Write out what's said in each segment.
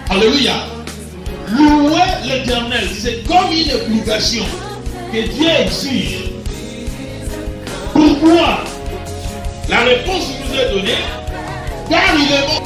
Alléluia. Louer l'Éternel, c'est comme une obligation que Dieu exige. Pourquoi? La réponse nous est donnée, car il est bon.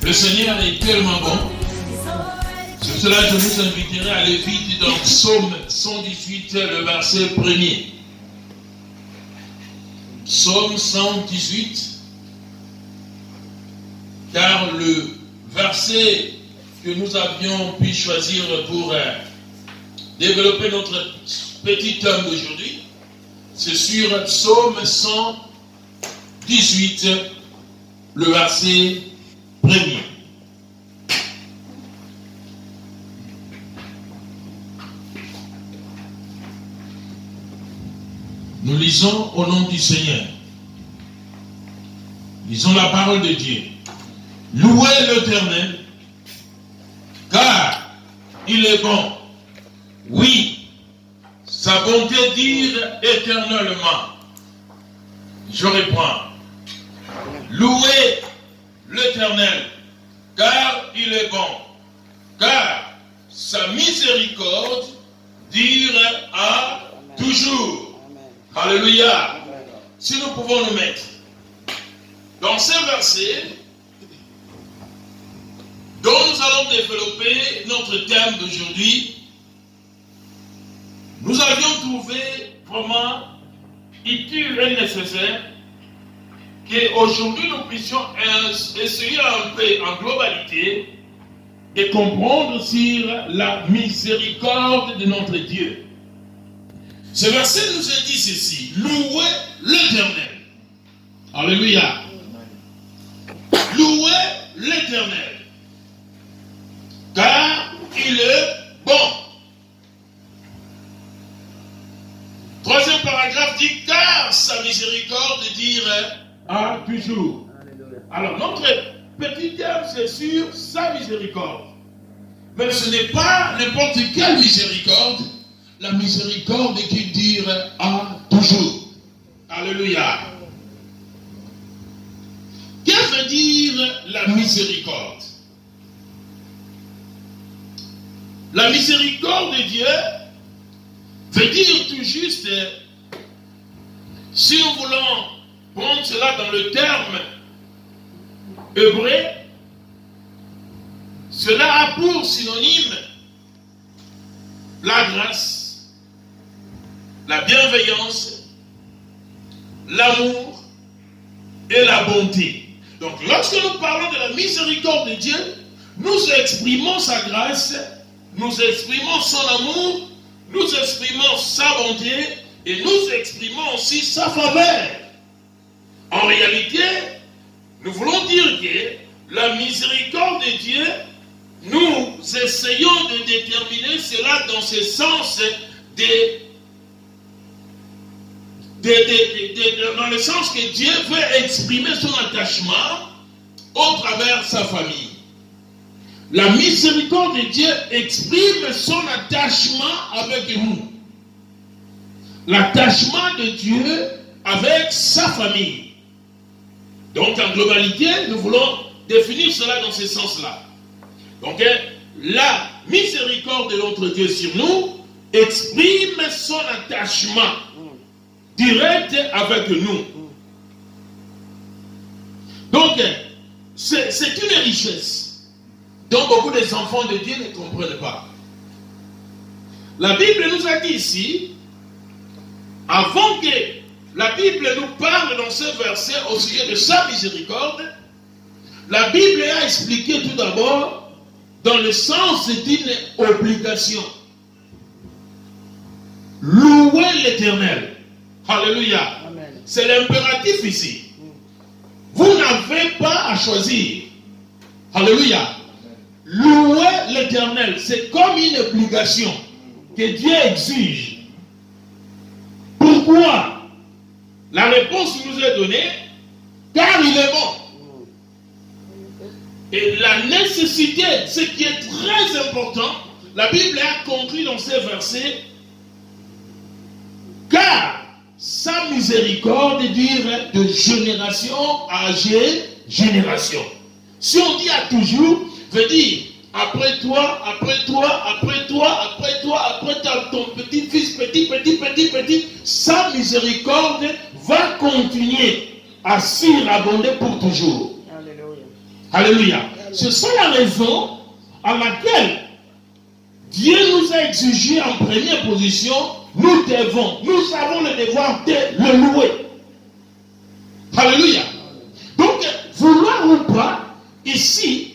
Le Seigneur est tellement bon. C'est cela que je vous inviterai à aller vite dans Psaume 118, le verset 1er. Psaume 118, car le verset que nous avions pu choisir pour développer notre petit homme d'aujourd'hui, c'est sur Psaume 118, le verset 1er. Nous lisons au nom du Seigneur. Lisons la parole de Dieu. Louez l'Éternel, car il est bon. Oui, sa bonté dure éternellement. Je reprends. Louez l'Éternel, car il est bon, car sa miséricorde dure à toujours. Alléluia. Si nous pouvons nous mettre dans ces versets dont nous allons développer notre thème d'aujourd'hui, nous avions trouvé vraiment utile et nécessaire qu'aujourd'hui nous puissions essayer un peu en globalité de comprendre sur la miséricorde de notre Dieu. Ce verset nous a dit ceci: louez l'Éternel. Alléluia. Louez l'Éternel, car il est bon. Troisième paragraphe dit: car sa miséricorde dure à toujours. Alors notre petit terme c'est sur sa miséricorde. Mais ce n'est pas n'importe quelle miséricorde, la miséricorde qui dure à toujours. Alléluia. Que veut dire la miséricorde? La miséricorde de Dieu veut dire tout juste, si nous voulons prendre cela dans le terme hébreu, cela a pour synonyme la grâce, la bienveillance, l'amour et la bonté. Donc lorsque nous parlons de la miséricorde de Dieu, nous exprimons sa grâce, nous exprimons son amour, nous exprimons sa bonté et nous exprimons aussi sa faveur. En réalité, nous voulons dire que la miséricorde de Dieu, nous essayons de déterminer cela dans ce sens dans le sens que Dieu veut exprimer son attachement au travers de sa famille. La miséricorde de Dieu exprime son attachement avec nous. L'attachement de Dieu avec sa famille. Donc en globalité, nous voulons définir cela dans ce sens-là. Donc la miséricorde de notre Dieu sur nous exprime son attachement direct avec nous. Donc c'est une richesse dont beaucoup des enfants de Dieu ne comprennent pas. La Bible nous a dit ici, avant que la Bible nous parle dans ce verset au sujet de sa miséricorde, la Bible a expliqué tout d'abord dans le sens d'une obligation. Louez l'Éternel. Alléluia. C'est l'impératif ici. n'avait pas à choisir. Alléluia. Louer l'Éternel, c'est comme une obligation que Dieu exige. Pourquoi? La réponse nous est donnée, car il est bon. Et la nécessité, ce qui est très important, la Bible a conclu dans ces versets, car sa miséricorde dure de génération à génération. Si on dit à toujours, veut dire après toi, ton petit-fils, petit, sa miséricorde va continuer à surabonder pour toujours. Alléluia. Alléluia. C'est ça la raison à laquelle Dieu nous a exigé en première position, nous avons le devoir de le louer. Alléluia. Donc, vouloir ou pas, ici,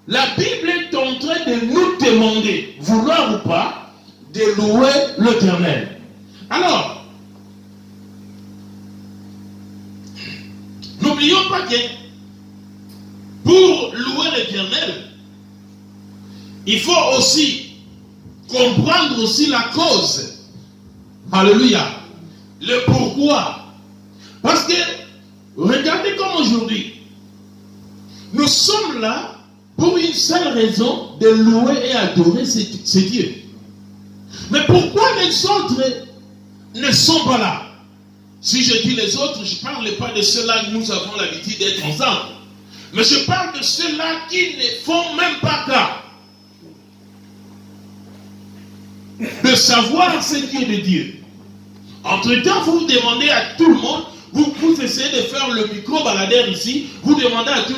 la Bible est en train de nous demander, vouloir ou pas, de louer l'Éternel. Alors, n'oublions pas que pour louer l'Éternel, il faut aussi comprendre aussi la cause. Alléluia. Le pourquoi. Parce que, regardez comme aujourd'hui, nous sommes là pour une seule raison de louer et adorer ces dieux. Mais pourquoi les autres ne sont pas là? Si je dis les autres, je ne parle pas de ceux-là que nous avons l'habitude d'être ensemble. Mais je parle de ceux-là qui ne font même pas cas de savoir ce qui est de Dieu. Entre-temps, vous demandez à tout le monde, vous essayez de faire le micro-baladeur ici, vous demandez à tout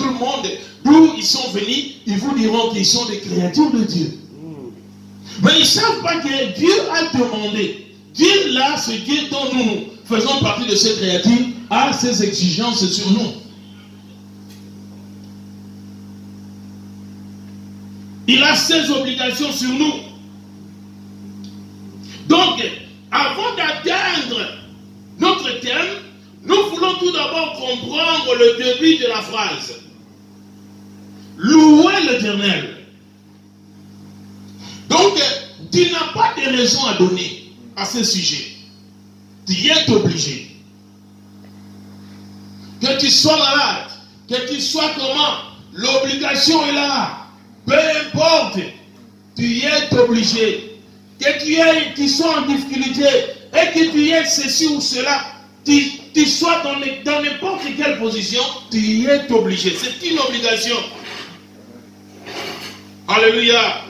le monde d'où ils sont venus, ils vous diront qu'ils sont des créatures de Dieu. Mais ils ne savent pas que Dieu a demandé. Dieu là, ce Dieu dont nous faisons partie de ces créatures, a ses exigences sur nous. Il a ses obligations sur nous. Donc, avant d'atteindre notre terme, nous voulons tout d'abord comprendre le début de la phrase. Louer l'Éternel. Donc, tu n'as pas de raison à donner à ce sujet. Tu es obligé. Que tu sois malade, que tu sois comment, l'obligation est là. Peu importe, tu es obligé. Que tu sois en difficulté et que tu aies ceci ou cela, tu sois dans n'importe quelle position, tu es obligé. C'est une obligation. Alléluia.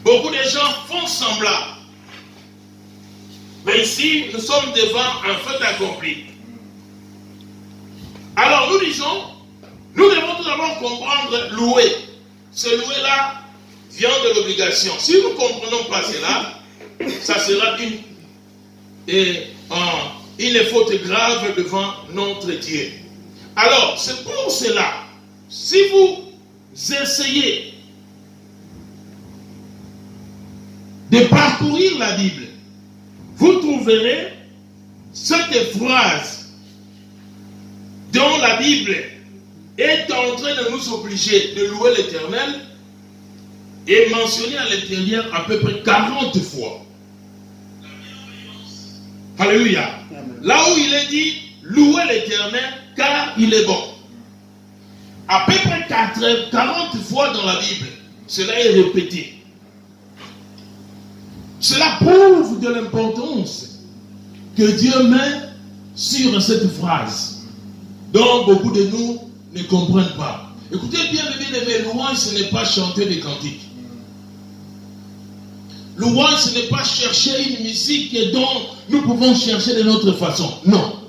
Beaucoup de gens font semblant. Mais ici, nous sommes devant un fait accompli. Alors nous disons, nous devons tout d'abord comprendre louer. Ce louer-là vient de l'obligation. Si nous ne comprenons pas cela, ça sera une faute grave devant notre Dieu. Alors, c'est pour cela, si vous essayez de parcourir la Bible, vous trouverez cette phrase dont la Bible est en train de nous obliger de louer l'Éternel est mentionnée à l'intérieur à peu près 40 fois. Alléluia. Là où il est dit louer l'Éternel car il est bon. À peu près 40 fois dans la Bible, cela est répété. Cela prouve de l'importance que Dieu met sur cette phrase, dont beaucoup de nous ne comprennent pas. Écoutez bien, mes louanges, ce n'est pas chanter des cantiques. Louange, ce n'est pas chercher une musique dont nous pouvons chercher de notre façon. Non.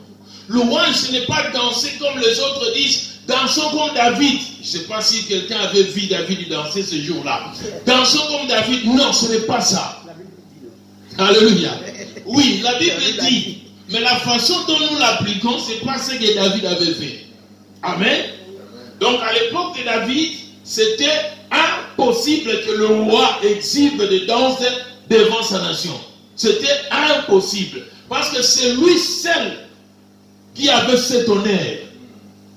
Louange, ce n'est pas danser comme les autres disent, dansons comme David. Je ne sais pas si quelqu'un avait vu David danser ce jour-là. Dansons comme David. Non, ce n'est pas ça. Alléluia. Oui, la Bible dit, mais la façon dont nous l'appliquons, ce n'est pas ce que David avait fait. Amen. Donc à l'époque de David, c'était impossible que le roi exhibe des danses devant sa nation. C'était impossible. Parce que c'est lui seul qui avait cet honneur,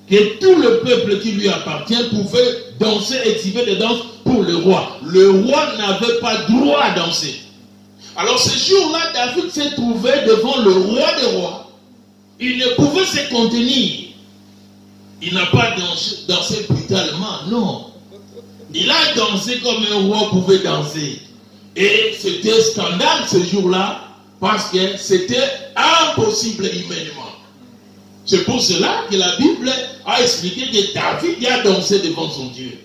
que tout le peuple qui lui appartient pouvait danser, exhiber des danses pour le roi. Le roi n'avait pas droit à danser. Alors ce jour-là, David s'est trouvé devant le roi des rois. Il ne pouvait se contenir. Il n'a pas dansé brutalement, non. Il a dansé comme un roi pouvait danser. Et c'était scandale ce jour-là, parce que c'était impossible humainement. C'est pour cela que la Bible a expliqué que David a dansé devant son Dieu.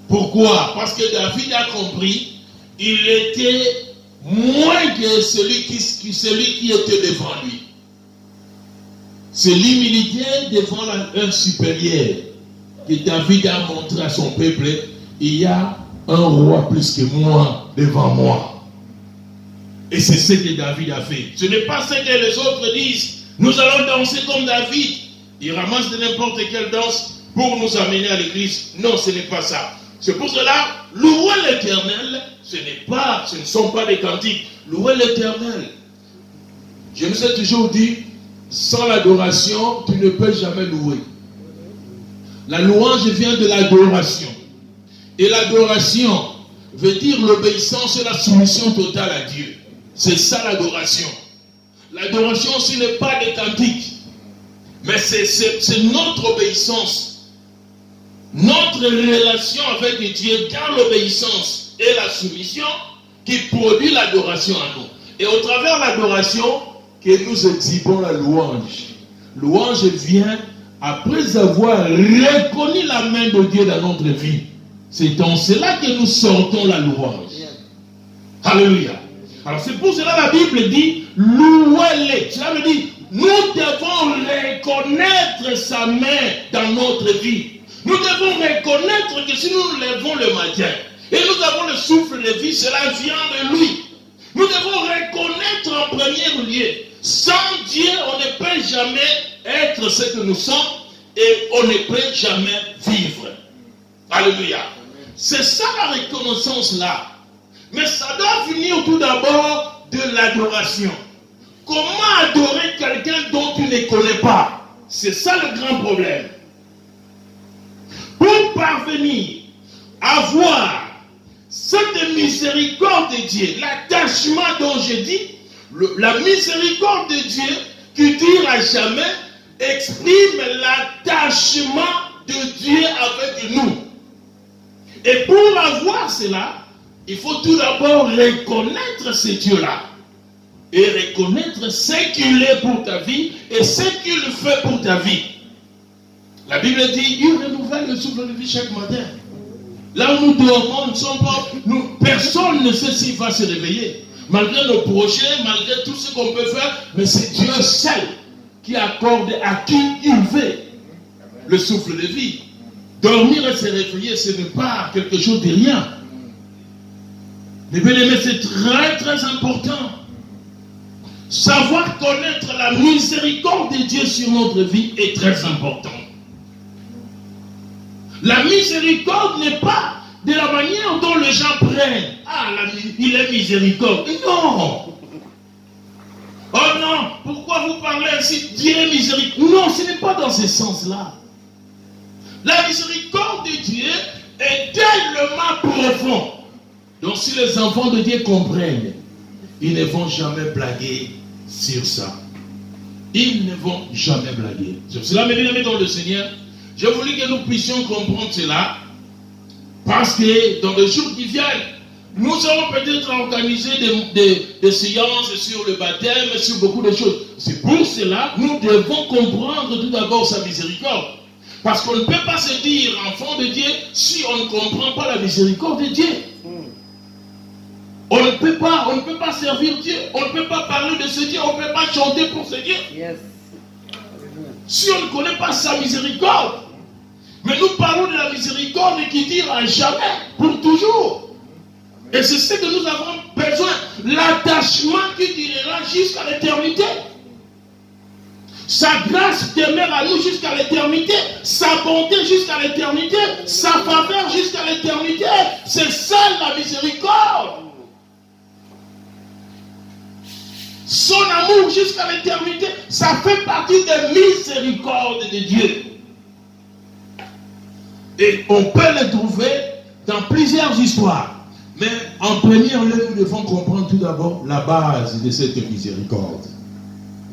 Pourquoi? Parce que David a compris, il était moins que celui qui était devant lui. C'est l'humilité devant un supérieur que David a montré à son peuple. Il y a un roi plus que moi devant moi. Et c'est ce que David a fait. Ce n'est pas ce que les autres disent. Nous allons danser comme David. Il ramasse de n'importe quelle danse pour nous amener à l'église. Non, ce n'est pas ça. C'est pour cela, louer l'Éternel, ce ne sont pas des cantiques. Louer l'Éternel. Je nous ai toujours dit, sans l'adoration, tu ne peux jamais louer. La louange vient de l'adoration. Et l'adoration veut dire l'obéissance et la soumission totale à Dieu. C'est ça l'adoration. L'adoration, ce n'est pas des cantiques. Mais c'est notre obéissance. Notre relation avec Dieu dans l'obéissance et la soumission qui produit l'adoration à nous. Et au travers de l'adoration, que nous exhibons la louange. Louange vient après avoir reconnu la main de Dieu dans notre vie. C'est dans cela que nous sortons la louange. Alléluia. Alors c'est pour cela que la Bible dit louez-les. Cela veut dire nous devons reconnaître sa main dans notre vie. Nous devons reconnaître que si nous nous levons le matin et nous avons le souffle de vie, cela vient de lui. Nous devons reconnaître en premier lieu. Sans Dieu, on ne peut jamais être ce que nous sommes et on ne peut jamais vivre. Alléluia. C'est ça la reconnaissance là. Mais ça doit venir tout d'abord de l'adoration. Comment adorer quelqu'un dont tu ne connais pas? C'est ça le grand problème. Pour parvenir à voir cette miséricorde de Dieu, l'attachement dont je dis, la miséricorde de Dieu qui dure à jamais, exprime l'attachement de Dieu avec nous. Et pour avoir cela, il faut tout d'abord reconnaître ce Dieu-là. Et reconnaître ce qu'il est pour ta vie et ce qu'il fait pour ta vie. La Bible dit, il renouvelle le souffle de vie chaque matin. Là où nous dormons, personne ne sait s'il va se réveiller. Malgré nos projets, malgré tout ce qu'on peut faire, mais c'est Dieu seul qui accorde à qui il veut le souffle de vie. Dormir et se réveiller, ce n'est pas quelque chose de rien. Mais bien aimé, c'est très très important. Savoir connaître la miséricorde de Dieu sur notre vie est très important. La miséricorde n'est pas de la manière dont les gens prennent. Ah, il est miséricorde. Non. Oh non, pourquoi vous parlez ainsi? Dieu est miséricorde. Non, ce n'est pas dans ce sens-là. La miséricorde de Dieu est tellement profonde. Donc si les enfants de Dieu comprennent, ils ne vont jamais blaguer sur ça. Ils ne vont jamais blaguer. Sur cela, mes bien-aimés dans le Seigneur, j'ai voulu que nous puissions comprendre cela, parce que dans les jours qui viennent, nous allons peut-être organiser des séances sur le baptême, sur beaucoup de choses. C'est pour cela que nous devons comprendre tout d'abord sa miséricorde. Parce qu'on ne peut pas se dire enfant de Dieu si on ne comprend pas la miséricorde de Dieu. On ne peut pas servir Dieu. On ne peut pas parler de ce Dieu. On ne peut pas chanter pour ce Dieu. Yes. Si on ne connaît pas sa miséricorde. Mais nous parlons de la miséricorde qui dure à jamais, pour toujours. Et c'est ce que nous avons besoin. L'attachement qui durera jusqu'à l'éternité. Sa grâce demeure à nous jusqu'à l'éternité. Sa bonté jusqu'à l'éternité. Sa faveur jusqu'à l'éternité. C'est ça la miséricorde. Son amour jusqu'à l'éternité. Ça fait partie des miséricordes de Dieu. Et on peut les trouver dans plusieurs histoires. Mais en première lieu, nous devons comprendre tout d'abord la base de cette miséricorde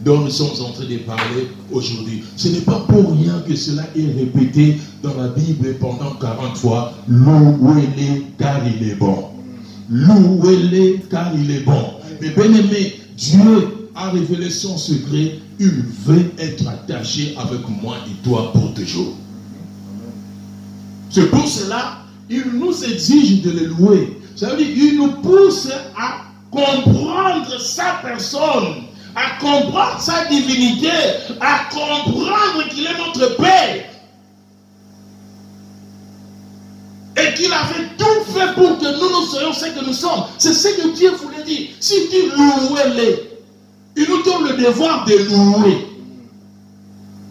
dont nous sommes en train de parler aujourd'hui. Ce n'est pas pour rien que cela est répété dans la Bible pendant 40 fois. Louez-le car il est bon. Louez-le car il est bon. Mais bien aimé, Dieu a révélé son secret. Il veut être attaché avec moi et toi pour toujours. C'est pour cela il nous exige de le louer. Ça veut dire qu'il nous pousse à comprendre sa personne, à comprendre sa divinité, à comprendre qu'il est notre Père. Et qu'il avait tout fait pour que nous soyons ce que nous sommes. C'est ce que Dieu voulait dire. Si tu loues-les, il nous donne le devoir de louer.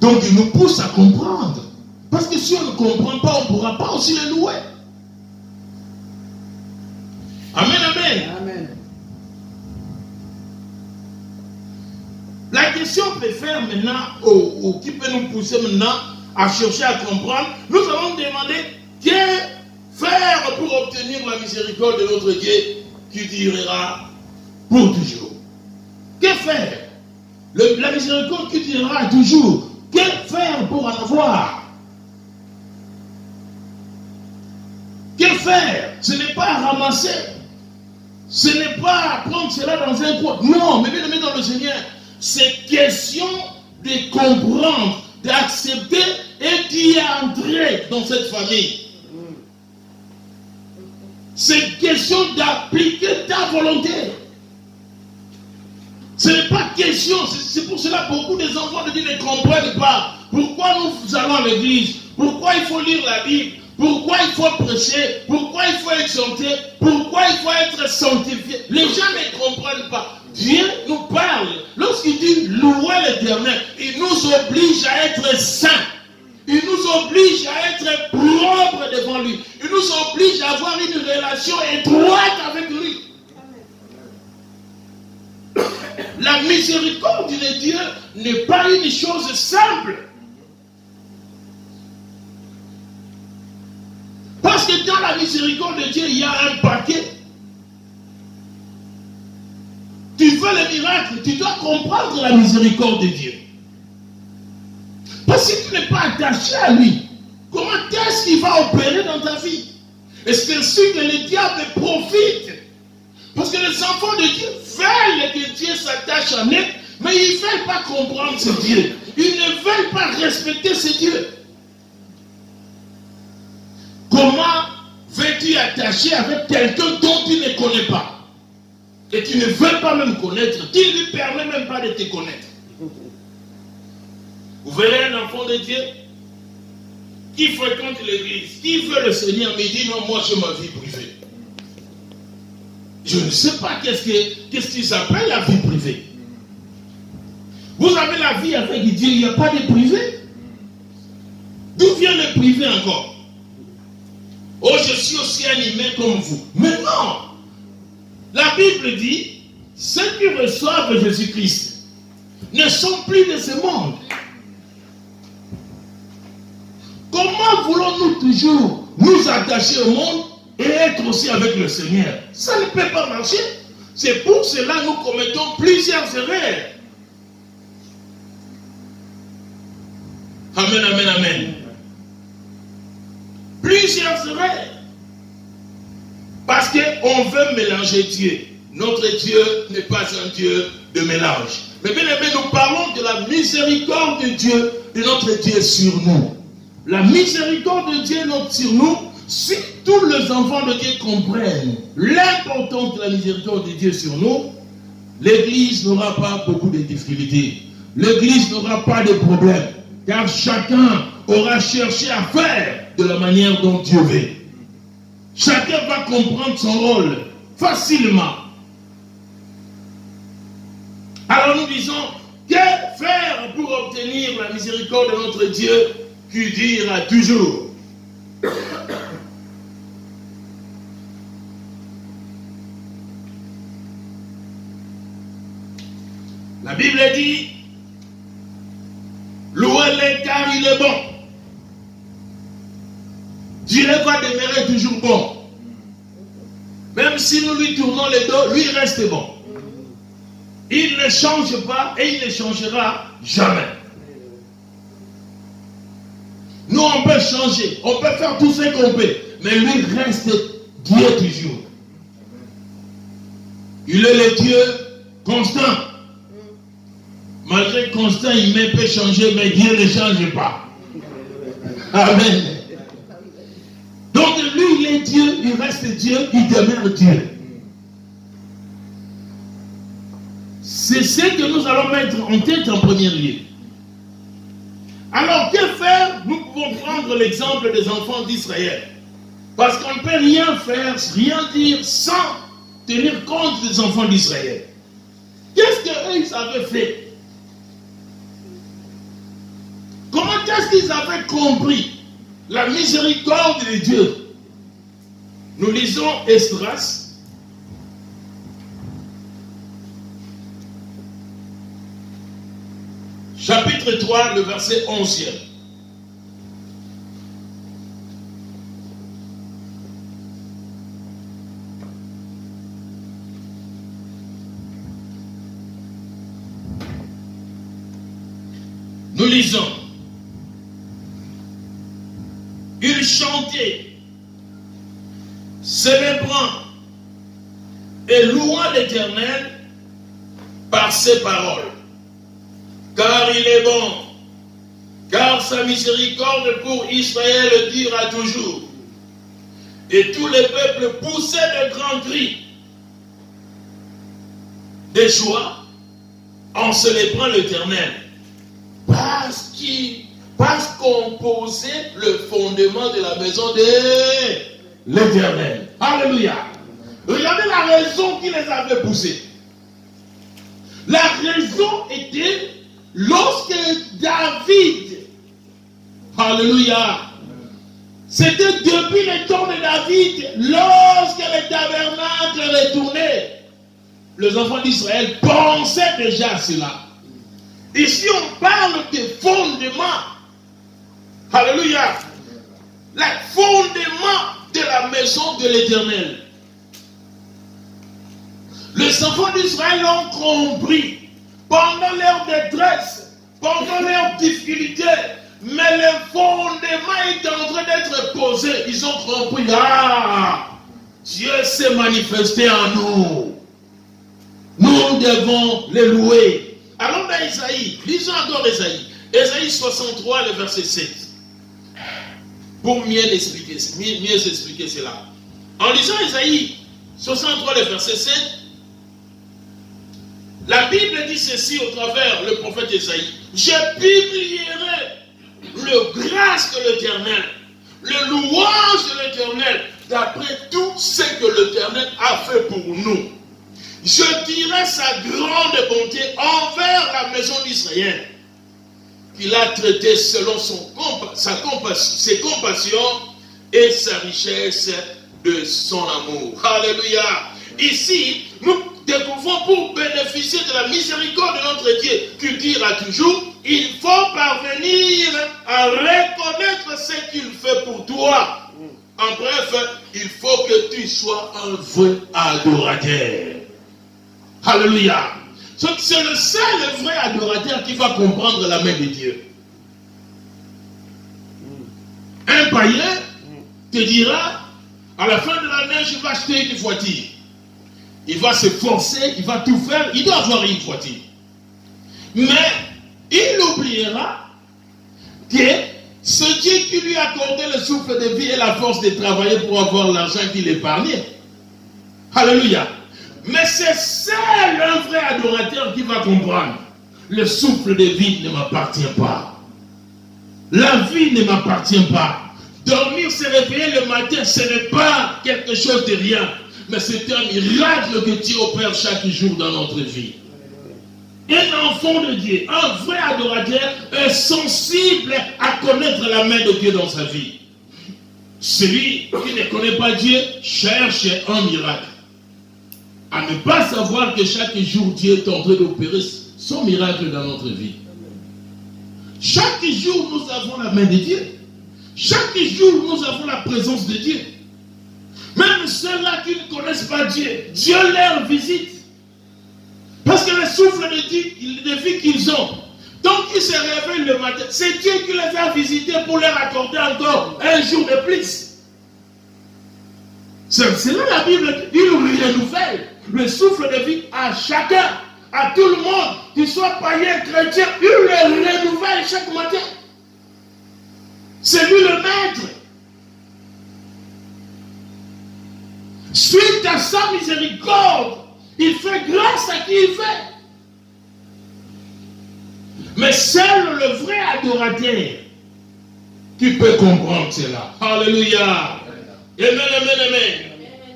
Donc il nous pousse à comprendre. Parce que si on ne comprend pas, on ne pourra pas aussi les louer. Amen, amen. Amen. La question peut faire maintenant, ou qui peut nous pousser maintenant à chercher à comprendre, nous allons demander que faire pour obtenir la miséricorde de notre Dieu qui durera pour toujours. Que faire? La miséricorde qui durera toujours. Que faire pour en avoir? Que faire? Ce n'est pas à ramasser. Ce n'est pas à prendre cela dans un coin. Non, mais bien aimé dans le Seigneur, c'est question de comprendre, d'accepter et d'y entrer dans cette famille. C'est question d'appliquer ta volonté. Ce n'est pas question, c'est pour cela que beaucoup des enfants de Dieu ne comprennent pas. Pourquoi nous allons à l'église? Pourquoi il faut lire la Bible? Pourquoi il faut prêcher? Pourquoi il faut exhorter? Pourquoi il faut être sanctifié? Les gens ne comprennent pas. Dieu nous parle. Lorsqu'il dit louer l'Éternel, il nous oblige à être saints. Il nous oblige à être propres devant lui. Il nous oblige à avoir une relation étroite avec lui. La miséricorde de Dieu n'est pas une chose simple. Parce que dans la miséricorde de Dieu, il y a un paquet. Tu veux le miracle, tu dois comprendre la miséricorde de Dieu. Parce que si tu n'es pas attaché à lui, comment est-ce qu'il va opérer dans ta vie? Et c'est ainsi que le diable profite. Parce que les enfants de Dieu veulent que Dieu s'attache à eux, mais ils ne veulent pas comprendre ce Dieu. Ils ne veulent pas respecter ce Dieu. Comment veux-tu attacher avec quelqu'un dont tu ne connais pas? Et tu ne veux pas même connaître, qui ne lui permet même pas de te connaître. Vous verrez un enfant de Dieu qui fréquente l'église, qui veut le Seigneur, mais il dit non, moi j'ai ma vie privée. Je ne sais pas qu'est-ce qu'ils appellent la vie privée. Vous avez la vie avec Dieu, il n'y a pas de privé. D'où vient le privé encore? Oh, je suis aussi animé comme vous. Mais non! La Bible dit, ceux qui reçoivent Jésus-Christ ne sont plus de ce monde. Comment voulons-nous toujours nous attacher au monde et être aussi avec le Seigneur? Ça ne peut pas marcher. C'est pour cela que nous commettons plusieurs erreurs. Amen, amen, amen. Plusieurs erreurs. Parce qu'on veut mélanger Dieu. Notre Dieu n'est pas un Dieu de mélange. Mais bien aimé, nous parlons de la miséricorde de Dieu, de notre Dieu sur nous. La miséricorde de Dieu sur nous, si tous les enfants de Dieu comprennent l'importance de la miséricorde de Dieu sur nous, l'Église n'aura pas beaucoup de difficultés. L'Église n'aura pas de problèmes. Car chacun aura cherché à faire de la manière dont Dieu veut. Chacun va comprendre son rôle facilement. Alors nous disons, que faire pour obtenir la miséricorde de notre Dieu qui dira toujours? La Bible dit, Louez-le car il est bon. Dieu va demeurer toujours bon. Même si nous lui tournons les dos, lui reste bon. Il ne change pas et il ne changera jamais. Nous, on peut changer, on peut faire tout ce qu'on peut, mais lui reste Dieu toujours. Il est le Dieu constant. Malgré constant, il peut changer, mais Dieu ne change pas. Amen. Donc lui, il est Dieu, il reste Dieu, il demeure Dieu. C'est ce que nous allons mettre en tête en premier lieu. Alors, que faire? Nous pouvons prendre l'exemple des enfants d'Israël. Parce qu'on ne peut rien faire, rien dire sans tenir compte des enfants d'Israël. Qu'est-ce qu'eux, ils avaient fait? Comment est-ce qu'ils avaient compris la miséricorde de Dieu? Nous lisons Esdras. Chapitre 3, le verset 11e. Nous lisons. Il chantait, célébrant et louant l'Éternel par ses paroles. Car il est bon, car sa miséricorde pour Israël durera toujours. Et tous les peuples poussaient de grands cris de joie en célébrant l'Éternel. Parce qu'on posait le fondement de la maison de l'Éternel. Alléluia. Regardez la raison qui les avait poussés. La raison était lorsque David, alléluia, c'était depuis le temps de David, lorsque le tabernacle retournait, les enfants d'Israël pensaient déjà à cela. Ici on parle de fondement, alléluia, le fondement de la maison de l'Éternel. Les enfants d'Israël ont compris pendant leur détresse, pendant leur difficulté, mais le fondement est en train d'être posé. Ils ont compris, Dieu s'est manifesté en nous. Nous devons le louer. Allons dans Isaïe, lisons encore Isaïe. Isaïe 63, le verset 7. Pour mieux expliquer cela. En lisant Isaïe 63, le verset 7, la Bible dit ceci au travers le prophète Isaïe. Je publierai le grâce de l'Éternel, le louange de l'Éternel, d'après tout ce que l'Éternel a fait pour nous. Je dirai sa grande bonté envers la maison d'Israël, qu'il a traité selon ses compassions et sa richesse de son amour. Alléluia. Ici, nous découvrons pour bénéficier de la miséricorde de notre Dieu, qui dira toujours, il faut parvenir à reconnaître ce qu'il fait pour toi. En bref, il faut que tu sois un vrai adorateur. Alléluia. C'est le seul vrai adorateur qui va comprendre la main de Dieu. Un païen te dira, à la fin de l'année, je vais acheter une voiture. Il va se forcer, il va tout faire, il doit avoir une voiture. Mais il oubliera que ce Dieu qui lui a accordé le souffle de vie et la force de travailler pour avoir l'argent qu'il épargnait. Alléluia. Mais c'est seul un vrai adorateur qui va comprendre. Le souffle de vie ne m'appartient pas. La vie ne m'appartient pas. Dormir, se réveiller le matin, ce n'est pas quelque chose de rien. Mais c'est un miracle que Dieu opère chaque jour dans notre vie. Un enfant de Dieu, un vrai adorateur, est sensible à connaître la main de Dieu dans sa vie. Celui qui ne connaît pas Dieu cherche un miracle. À ne pas savoir que chaque jour Dieu est en train d'opérer son miracle dans notre vie. Chaque jour, nous avons la main de Dieu. Chaque jour, nous avons la présence de Dieu. Même ceux-là qui ne connaissent pas Dieu, Dieu leur visite. Parce que le souffle de vie qu'ils ont, donc ils se réveillent le matin, c'est Dieu qui les a visités pour leur accorder encore un jour de plus. C'est là la Bible, il renouvelle le souffle de vie à chacun, à tout le monde, qu'il soit païen, chrétien, il le renouvelle chaque matin. C'est lui le maître. Suite à sa miséricorde, il fait grâce à qui il fait. Mais seul le vrai adorateur qui peut comprendre cela. Alléluia. Amen, amen, amen.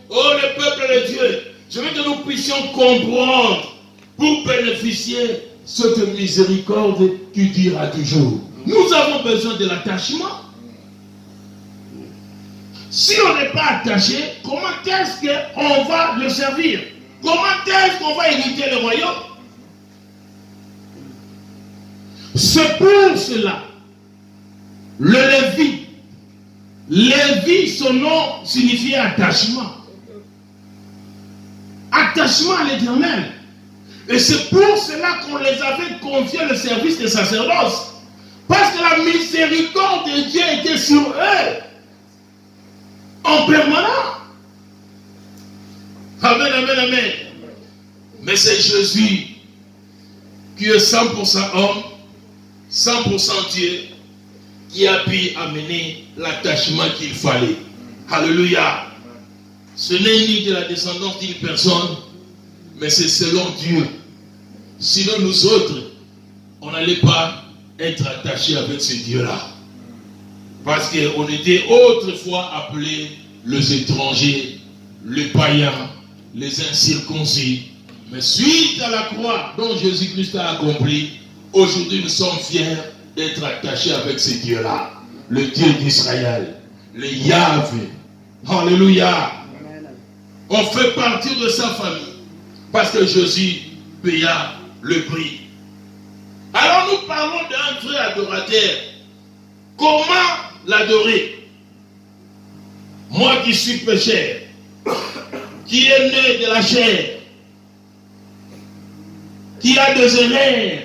Oh, le peuple de Dieu, je veux que nous puissions comprendre pour bénéficier de cette miséricorde qui durera toujours. Nous avons besoin de l'attachement. Si on n'est pas attaché, comment est-ce qu'on va le servir? Comment est-ce qu'on va hériter le royaume? C'est pour cela, le Lévi, son nom signifie attachement. Attachement à l'Éternel. Et c'est pour cela qu'on les avait confié le service de sacerdoce. Parce que la miséricorde de Dieu était sur eux. En permanent. Amen, amen, amen. Mais c'est Jésus qui est 100% homme, 100% Dieu, qui a pu amener l'attachement qu'il fallait. Alléluia. Ce n'est ni de la descendance d'une personne, mais c'est selon Dieu. Sinon nous autres, on n'allait pas être attachés avec ce Dieu-là. Parce qu'on était autrefois appelés les étrangers, les païens, les incirconcis. Mais suite à la croix dont Jésus-Christ a accompli, aujourd'hui nous sommes fiers d'être attachés avec ce Dieu-là. Le Dieu d'Israël, le Yahvé. Alléluia. On fait partie de sa famille. Parce que Jésus paya le prix. Alors nous parlons d'un vrai adorateur. Comment l'adorer? Moi qui suis pécheur, qui est né de la chair, qui a des erreurs,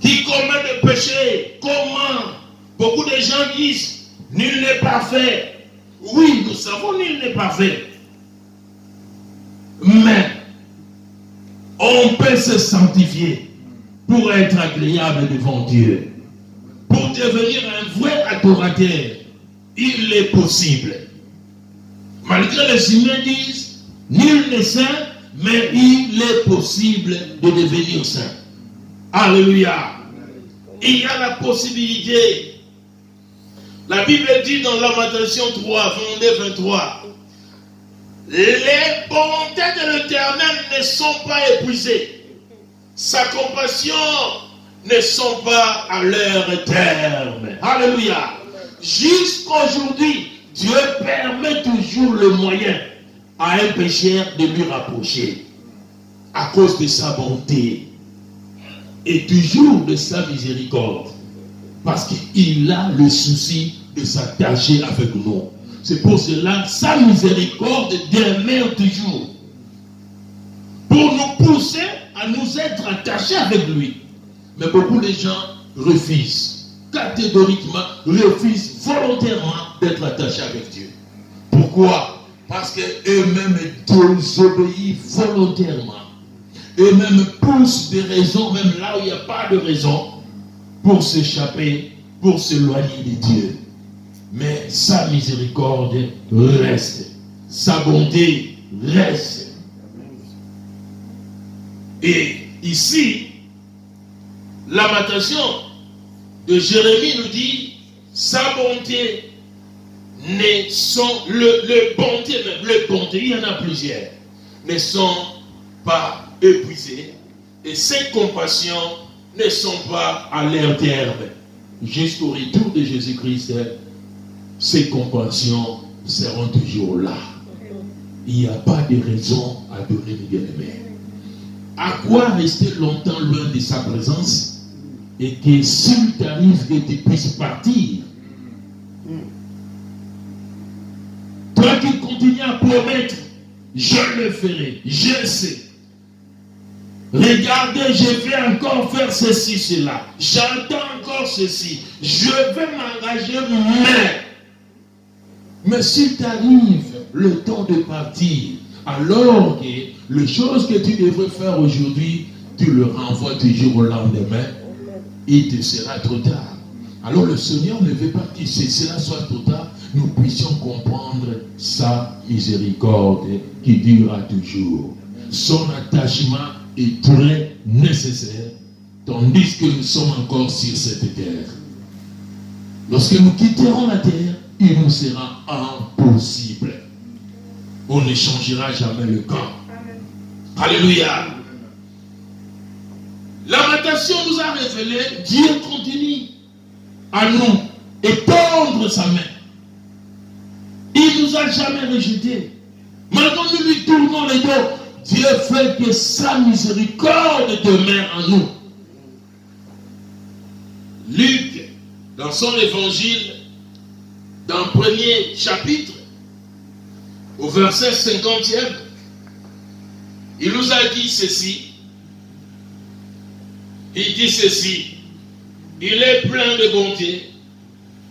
qui commet des péchés, comment? Beaucoup de gens disent, nul n'est parfait. Oui, nous savons, nul n'est parfait. Mais on peut se sanctifier pour être agréable devant Dieu. Pour devenir un vrai adorateur, il est possible. Malgré les humains disent, nul n'est saint, mais il est possible de devenir saint. Alléluia. Il y a la possibilité. La Bible dit dans Lamentation 3, 22-23, les bontés de l'Éternel ne sont pas épuisées. Sa compassion ne sont pas à leur terme. Alléluia. Jusqu'aujourd'hui, Dieu permet toujours le moyen à un pécheur de lui rapprocher à cause de sa bonté et toujours de sa miséricorde. Parce qu'il a le souci de s'attacher avec nous. C'est pour cela sa miséricorde demeure toujours. Pour nous pousser à nous être attachés avec lui. Mais beaucoup de gens refusent, catégoriquement, refusent volontairement d'être attachés avec Dieu. Pourquoi? Parce qu'eux-mêmes désobéissent volontairement. Eux-mêmes poussent des raisons, même là où il n'y a pas de raison, pour s'échapper, pour s'éloigner de Dieu. Mais sa miséricorde reste. Sa bonté reste. Et ici, lamentation de Jérémie nous dit, sa bonté ne sont, le bonté, il y en a plusieurs, ne sont pas épuisées. Et ses compassions ne sont pas à leur terme. Jusqu'au retour de Jésus-Christ, ses compassions seront toujours là. Il n'y a pas de raison à donner, mes bien-aimés. À quoi rester longtemps loin de sa présence? et que s'il t'arrive que tu puisses partir, toi qui continues à promettre, je le ferai, je sais. Regardez, je vais encore faire ceci, cela. J'entends encore ceci. Je vais m'engager, mais s'il t'arrive le temps de partir, alors que les choses que tu devrais faire aujourd'hui, tu le renvoies toujours au lendemain, il te sera trop tard. Alors le Seigneur ne veut pas que cela soit trop tard. Nous puissions comprendre sa miséricorde qui durera toujours. Son attachement est très nécessaire, tandis que nous sommes encore sur cette terre. Lorsque nous quitterons la terre, il nous sera impossible. On ne changera jamais le camp. Alléluia. Lamentation nous a révélé, Dieu continue à nous étendre sa main. Il ne nous a jamais rejetés. Maintenant nous lui tournons les dos. Dieu fait que sa miséricorde demeure en nous. Luc, dans son évangile, dans le premier chapitre, au verset 50e, il nous a dit ceci. Il dit ceci. Il est plein de bonté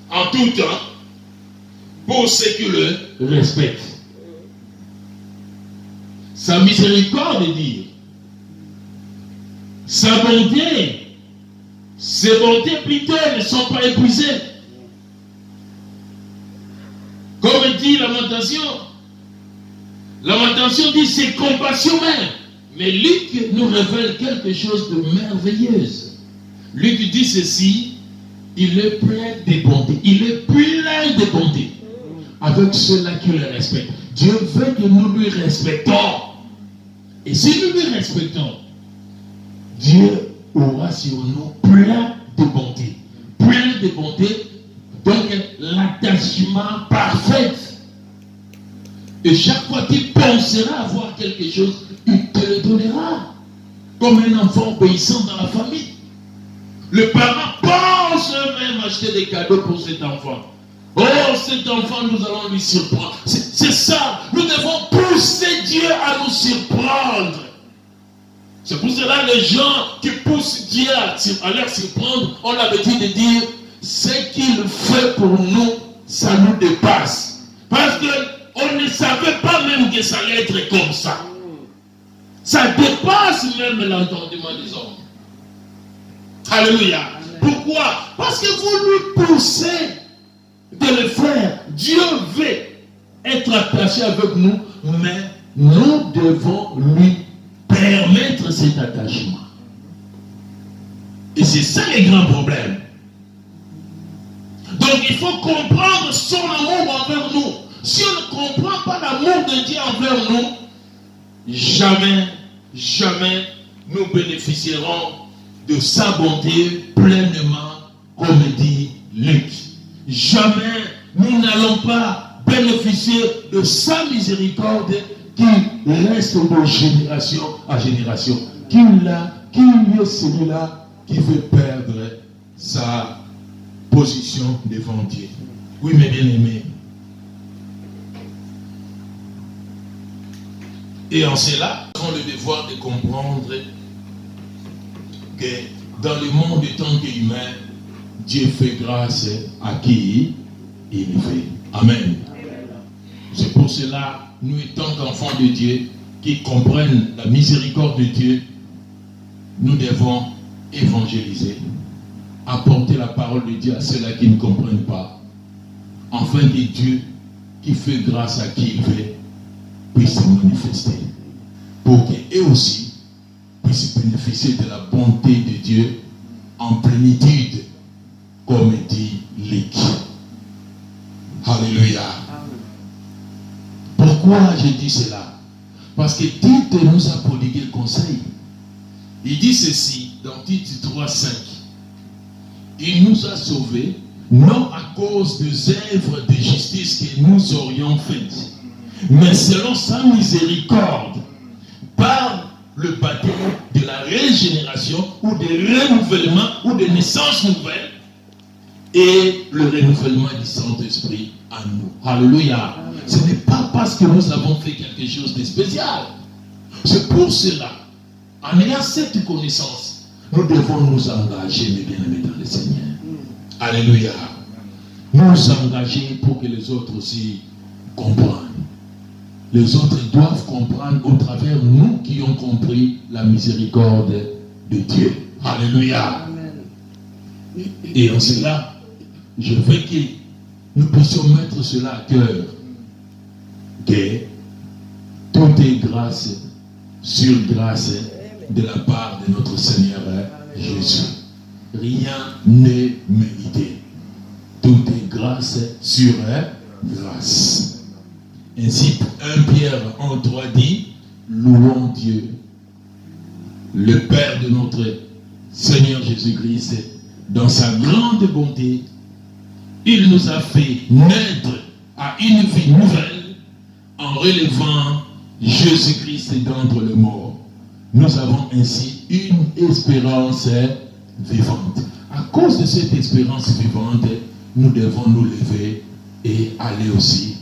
en tout temps pour ceux qui le respectent. Sa miséricorde dit, sa bonté, ses bontés plutôt ne sont pas épuisées. Comme dit Lamentation, Lamentation dit c'est compassion même. Mais Luc nous révèle quelque chose de merveilleux. Luc dit ceci, il est plein de bonté. Il est plein de bonté avec ceux-là qui le respectent. Dieu veut que nous lui respectons. Et si nous lui respectons, Dieu aura sur nous plein de bonté. Plein de bonté, donc l'attachement parfait. Et chaque fois qu'il pensera avoir quelque chose, il te le donnera. Comme un enfant obéissant dans la famille. Le parent pense même acheter des cadeaux pour cet enfant. Oh, cet enfant, nous allons lui surprendre. C'est ça. Nous devons pousser Dieu à nous surprendre. C'est pour cela les gens qui poussent Dieu à leur surprendre ont l'habitude de dire ce qu'il fait pour nous, ça nous dépasse. Parce qu'on ne savait pas même que ça allait être comme ça. Ça dépasse même l'entendement des hommes. Alléluia. Pourquoi? Parce que vous lui poussez de le faire. Dieu veut être attaché avec nous, mais nous devons lui permettre cet attachement. Et c'est ça le grand problème. Donc il faut comprendre son amour envers nous. Si on ne comprend pas l'amour de Dieu envers nous, jamais, jamais nous bénéficierons de sa bonté pleinement, comme dit Luc. Jamais nous n'allons pas bénéficier de sa miséricorde qui reste de génération à génération. Qui est celui-là qui veut perdre sa position devant Dieu? Oui, mes bien-aimés. Et en cela, nous avons le devoir de comprendre que dans le monde en tant qu'humain, Dieu fait grâce à qui il fait. Amen. C'est pour cela, nous étant qu'enfants de Dieu, qui comprennent la miséricorde de Dieu, nous devons évangéliser, apporter la parole de Dieu à ceux-là qui ne comprennent pas, afin que Dieu, qui fait grâce à qui il fait, puisse se manifester, pour qu'eux aussi puissent bénéficier de la bonté de Dieu en plénitude, comme dit Luc. Alléluia. Pourquoi je dis cela? Parce que Tite nous a prodigué le conseil. Il dit ceci dans Tite 3:5. Il nous a sauvés, non à cause des œuvres de justice que nous aurions faites, mais selon sa miséricorde, par le baptême de la régénération ou des renouvellements ou des naissances nouvelles et le renouvellement du Saint-Esprit en nous. Alléluia. Ce n'est pas parce que nous avons fait quelque chose de spécial. C'est pour cela, en ayant cette connaissance, nous devons nous engager, mes bien-aimés, dans le Seigneur. Alléluia. Nous engager pour que les autres aussi comprennent. Les autres doivent comprendre au travers de nous qui ont compris la miséricorde de Dieu. Alléluia. Amen. Et en cela, je veux que nous puissions mettre cela à cœur. Que tout est grâce sur grâce de la part de notre Seigneur Jésus. Rien n'est mérité. Tout est grâce sur grâce. Ainsi, 1 Pierre 1:3 dit, louons Dieu, le Père de notre Seigneur Jésus-Christ, dans sa grande bonté, il nous a fait naître à une vie nouvelle en relevant Jésus-Christ d'entre les morts. Nous avons ainsi une espérance vivante. À cause de cette espérance vivante, nous devons nous lever et aller aussi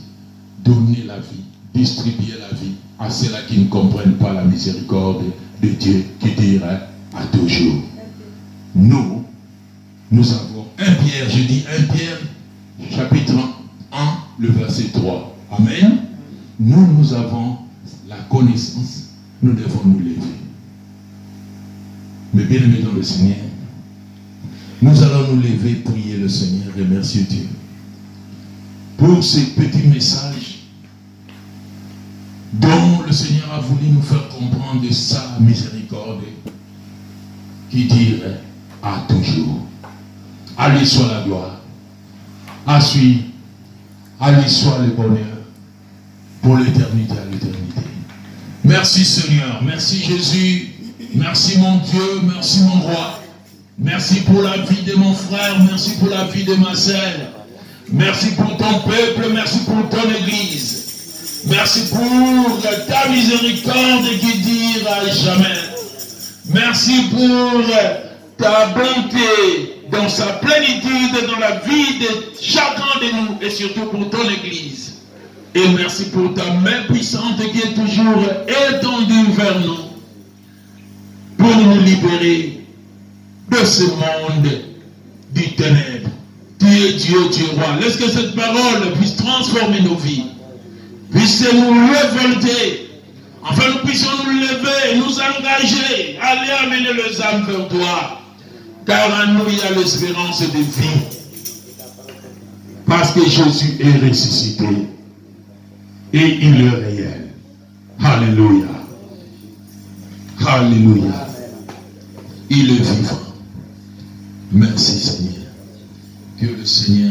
donner la vie, distribuer la vie à ceux-là qui ne comprennent pas la miséricorde de Dieu qui dira à toujours. Nous avons 1 Pierre, je dis 1 Pierre, chapitre 1, le verset 3. Amen. Nous avons la connaissance, nous devons nous lever. Mais bien aimés dans le Seigneur, nous allons nous lever, prier le Seigneur, remercier Dieu pour ces petits messages dont le Seigneur a voulu nous faire comprendre de sa miséricorde qui dirait à toujours. À lui soit la gloire, à lui soit le bonheur pour l'éternité à l'éternité. Merci Seigneur, merci Jésus, merci mon Dieu, merci mon roi. Merci pour la vie de mon frère, merci pour la vie de ma sœur. Merci pour ton peuple, merci pour ton église. Merci pour ta miséricorde qui dure à jamais. Merci pour ta bonté dans sa plénitude dans la vie de chacun de nous et surtout pour ton église. Et merci pour ta main puissante qui est toujours étendue vers nous pour nous libérer de ce monde du ténèbre. Tu es Dieu, tu es roi. Laisse que cette parole puisse transformer nos vies, puisse nous révolter, enfin nous puissions nous lever, nous engager, aller amener les âmes vers toi, car en nous il y a l'espérance de vie, parce que Jésus est ressuscité et il est réel. Alléluia. Alléluia. Il est vivant. Merci Seigneur. Que le Seigneur